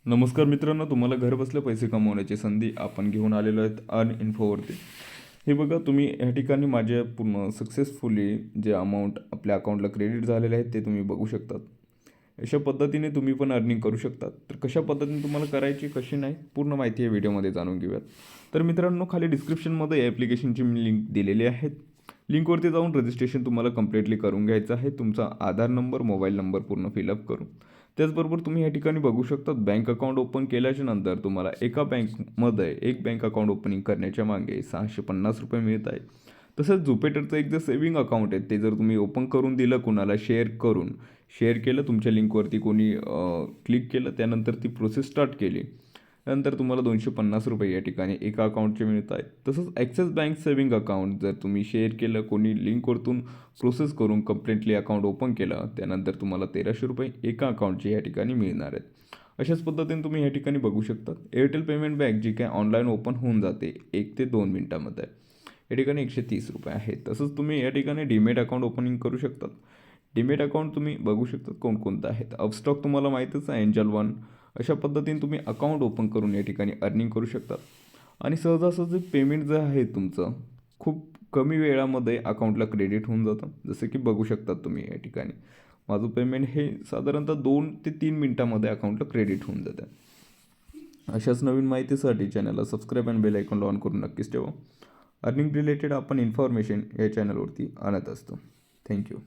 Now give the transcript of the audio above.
नमस्कार मित्रांनो, तुम्हाला घर बसल्या पैसे कमवण्याची संधी आपण घेऊन आलेलो आहेत अर्न इन्फोवरती. हे बघा, तुम्ही या ठिकाणी माझ्या पूर्ण सक्सेसफुली जे अमाऊंट आपल्या अकाउंटला क्रेडिट झालेले आहेत ते तुम्ही बघू शकतात. अशा पद्धतीने तुम्ही पण अर्निंग करू शकतात. तर कशा पद्धतीने तुम्हाला करायची, कशी नाही, पूर्ण माहिती या व्हिडिओमध्ये जाणून घेऊयात. तर मित्रांनो, खाली डिस्क्रिप्शनमध्ये ॲप्लिकेशनची मी लिंक दिलेली आहे. लिंकवरती जाऊन रजिस्ट्रेशन तुम्हाला कंप्लीटली करून घ्यायचं आहे. तुमचा आधार नंबर, मोबाईल नंबर पूर्ण फिलअप करून. त्याचबरोबर तुम्ही या ठिकाणी बघू शकता, बँक अकाउंट ओपन केल्याच्या नंतर तुम्हाला एका बँकमध्ये एक बँक अकाउंट ओपनिंग करण्याच्या मागे ₹650 मिळत आहे. तसंच जुपिटरचं एक जे सेविंग अकाउंट आहे ते जर तुम्ही ओपन करून दिलं कुणाला शेअर केलं, तुमच्या लिंकवरती कोणी क्लिक केलं, त्यानंतर ती प्रोसेस स्टार्ट केली, त्यानंतर तुम्हाला ₹250 या ठिकाणी एका अकाउंटचे मिळत आहेत. तसंच ॲक्सिस बँक सेविंग अकाउंट जर तुम्ही शेअर केलं, कोणी लिंकवरतून प्रोसेस करून कंप्लिटली अकाउंट ओपन केलं, त्यानंतर तुम्हाला ₹1300 एका अकाउंटचे या ठिकाणी मिळणार आहेत. अशाच पद्धतीने तुम्ही या ठिकाणी बघू शकता. एअरटेल पेमेंट बँक जी काय ऑनलाईन ओपन होऊन जाते 1 ते 2 मिनिटामध्ये. या ठिकाणी ₹130 आहे. तसंच तुम्ही या ठिकाणी डीमेट अकाउंट ओपनिंग करू शकतात. डीमेट अकाउंट तुम्ही बघू शकता कोणकोणतं आहेत. अपस्टॉक तुम्हाला माहीतच आहे, एंजल वन. अशा पद्धतीने तुम्ही अकाउंट ओपन करून या ठिकाणी अर्निंग करू शकतात. आणि सहजासहजी पेमेंट जे आहे तुमचं खूप कमी वेळामध्ये अकाउंटला क्रेडिट होऊन जातं. जसं की बघू शकतात तुम्ही या ठिकाणी माझं पेमेंट हे साधारणतः 2 ते 3 मिनिटामध्ये अकाउंटला क्रेडिट होऊन जातं. अशाच नवीन माहितीसाठी चॅनलला सबस्क्राईब आणि बेल आयकॉनला ऑन करून नक्कीच ठेवा. अर्निंग रिलेटेड आपण इन्फॉर्मेशन या चॅनलवरती आणत असतो. थँक्यू.